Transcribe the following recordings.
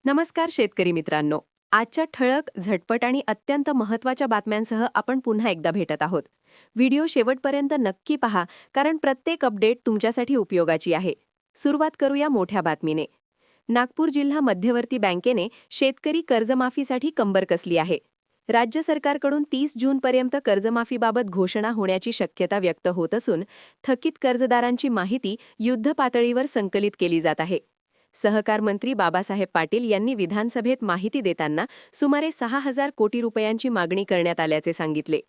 नमस्कार शेतकरी मित्रांनो. आजच्या ठळक, झटपट आणि अत्यंत महत्त्वाच्या बातम्यांसह आपण पुन्हा एकदा भेटत आहोत. व्हिडिओ शेवटपर्यंत नक्की पहा, कारण प्रत्येक अपडेट तुमच्यासाठी उपयोगाची आहे. सुरुवात करूया मोठ्या बातमीने. नागपूर जिल्हा मध्यवर्ती बँकेने शेतकरी कर्जमाफीसाठी कंबर कसली आहे. राज्य सरकारकडून 30 जूनपर्यंत कर्जमाफीबाबत घोषणा होण्याची शक्यता व्यक्त होत असून थकीत कर्जदारांची माहिती युद्धपातळीवर संकलित केली जात आहे. सहकार मंत्री बाबासाहेब पाटील यांनी विधानसभेत माहिती देताना सुमारे 6,000 कोटी रुपयांची मागणी करण्यात आल्याचे सांगितले.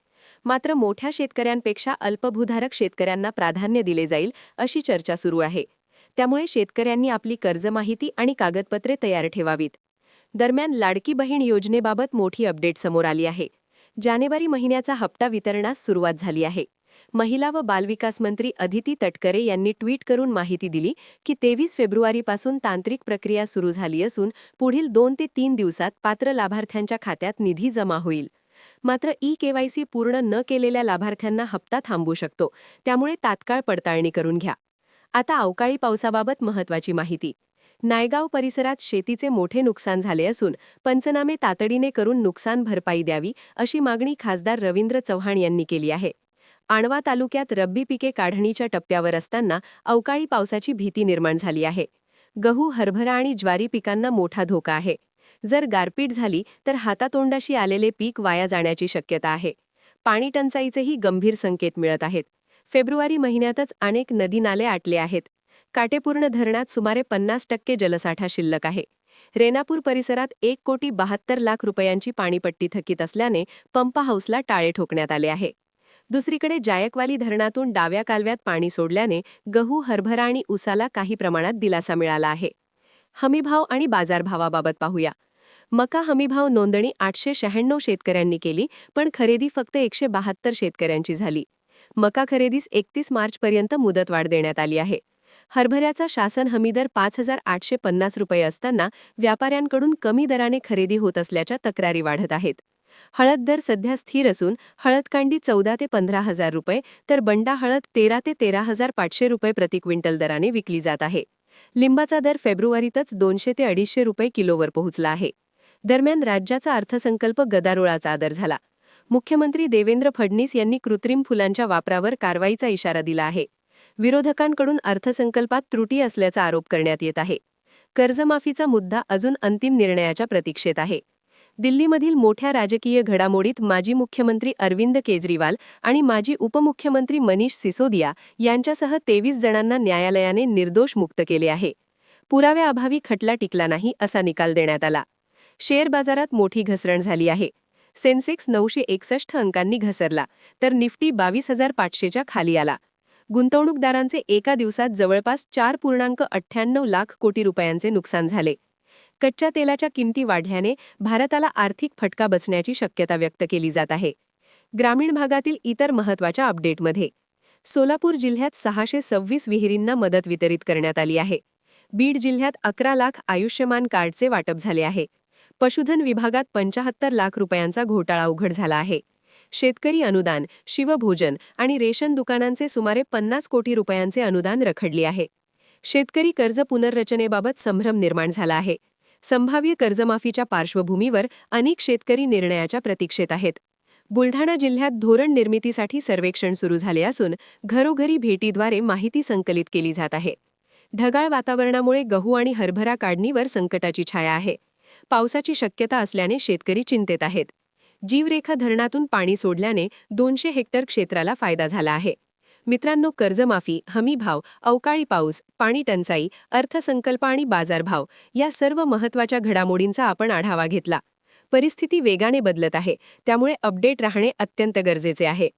मात्र मोठ्या शेतकऱ्यांपेक्षा अल्पभूधारक शेतकऱ्यांना प्राधान्य दिले जाईल अशी चर्चा सुरू आहे. त्यामुळे शेतकऱ्यांनी आपली कर्ज माहिती आणि कागदपत्रे तयार ठेवावीत. दरम्यान लाडकी बहीण योजनेबाबत मोठी अपडेट समोर आली आहे. जानेवारी महिन्याचा हप्ता वितरणास सुरुवात झाली आहे. महिला व बालविकास मंत्री अदिती तटकरे यांनी ट्विट करून माहिती दिली की 23 फेब्रुवारीपासून तांत्रिक प्रक्रिया सुरू झाली असून पुढील 2 ते 3 दिवसात पात्र लाभार्थ्यांच्या खात्यात निधी जमा होईल. मात्र ई-केवायसी पूर्ण न केलेल्या लाभार्थ्यांना हप्ता थांबू शकतो, त्यामुळे तात्काळ पडताळणी करून घ्या. आता अवकाळी पावसाबाबत महत्त्वाची माहिती. नायगाव परिसरात शेतीचे मोठे नुकसान झाले असून पंचनामे तातडीने करून नुकसान भरपाई द्यावी अशी मागणी खासदार रवींद्र चव्हाण यांनी केली आहे. आणवा तालुक्यात रब्बी पिके काढणीच्या टप्प्यावर असताना अवकाळी पावसाची भीती निर्माण झाली आहे. गहू, हरभरा आणि ज्वारी पिकांना मोठा धोका आहे. जर गारपीट झाली तर हातातोंडाशी आलेले पीक वाया जाण्याची शक्यता आहे. पाणी टंचाईचेही गंभीर संकेत मिळत आहेत. फेब्रुवारी महिन्यातच अनेक नदी नाले आटले आहेत. काटेपूर्ण धरणात सुमारे 50% जलसाठा शिल्लक आहे. रेणापूर परिसरात 1,72,00,000 रुपयांची पाणीपट्टी थकीत असल्याने पंप हाऊसला टाळे ठोकण्यात आले आहे. दुसरीकडे जायकवाली धरणातून डाव्या कालव्यात पाणी सोडल्याने गहू, हरभरा आणि ऊसाला काही प्रमाणात दिलासा मिळाला आहे. हमीभाव आणि बाजारभावाबाबत पाहूया. मका हमीभाव नोंदणी 896 शेतकऱ्यांनी केली, पण खरेदी फक्त 172 शेतकऱ्यांची झाली. मका खरेदीस 31 मार्चपर्यंत मुदतवाढ देण्यात आली आहे. हरभऱ्याचा शासन हमीदर 5,850 रुपये असताना व्यापाऱ्यांकडून कमी दराने खरेदी होत असल्याच्या तक्रारी वाढत आहेत. हळद दर सध्या स्थिर असून हळदकांडी 14 ते 15,000 रुपये तर बंडा हळद 13 ते 13,500 रुपये प्रति क्विंटल दराने विकली जात आहे. लिंबाचा दर फेब्रुवारीतच 200 ते 250 रुपये किलोवर पोहोचला आहे. दरम्यान राज्याचा अर्थसंकल्प गदारोळाचा आदर झाला. मुख्यमंत्री देवेंद्र फडणवीस यांनी कृत्रिम फुलांच्या वापरावर कारवाईचा इशारा दिला आहे. विरोधकांकडून अर्थसंकल्पात त्रुटी असल्याचा आरोप करण्यात येत आहे. कर्जमाफीचा मुद्दा अजून अंतिम निर्णयाच्या प्रतीक्षेत आहे. दिल्लीमधील मोठ्या राजकीय घडामोडीत माजी मुख्यमंत्री अरविंद केजरीवाल आणि माजी उपमुख्यमंत्री मनीष सिसोदिया यांच्यासह 23 जणांना न्यायालयाने निर्दोष मुक्त केले आहे. पुराव्याअभावी खटला टिकला नाही असा निकाल देण्यात आला. शेअर बाजारात मोठी घसरण झाली आहे. सेन्सेक्स 961 अंकांनी घसरला तर निफ्टी 22,500च्या खाली आला. गुंतवणूकदारांचे एका दिवसात जवळपास 4.98 लाख कोटी रुपयांचे नुकसान झाले. कच्च्या तेलाच्या किमती वाढल्याने भारताला आर्थिक फटका बसण्याची शक्यता व्यक्त केली जात आहे. ग्रामीण भागातील इतर महत्त्वाच्या अपडेटमध्ये सोलापूर जिल्ह्यात 626 विहिरींना मदत वितरित करण्यात आली आहे. बीड जिल्ह्यात 11 लाख आयुष्यमान कार्डचे वाटप झाले आहे. पशुधन विभागात 75 लाख रुपयांचा घोटाळा उघड झाला आहे. शेतकरी अनुदान, शिवभोजन आणि रेशन दुकानांचे सुमारे 50 कोटी रुपयांचे अनुदान रखडले आहे. शेतकरी कर्ज पुनर्रचनेबाबत संभ्रम निर्माण झाला आहे. संभाव्य कर्जमाफीच्या पार्श्वभूमीवर अनेक शेतकरी निर्णयाच्या प्रतीक्षेत आहेत. बुलढाणा जिल्ह्यात धोरण निर्मितीसाठी सर्वेक्षण सुरू झाले असून घरोघरी भेटीद्वारे माहिती संकलित केली जात आहे. ढगाळ वातावरणामुळे गहू आणि हरभरा काढणीवर संकटाची छाया आहे. पावसाची शक्यता असल्याने शेतकरी चिंतेत आहेत. जीवरेखा धरणातून पाणी सोडल्याने 200 हेक्टर क्षेत्राला फायदा झाला आहे. मित्रांनो, कर्जमाफी, हमीभाव, अवकाळी पाऊस, पाणी टंचाई, अर्थसंकल्प आणि बाजारभाव या सर्व महत्त्वाच्या घडामोडींचा आपण आढावा घेतला. परिस्थिती वेगाने बदलत आहे, त्यामुळे अपडेट राहणे अत्यंत गरजेचे आहे.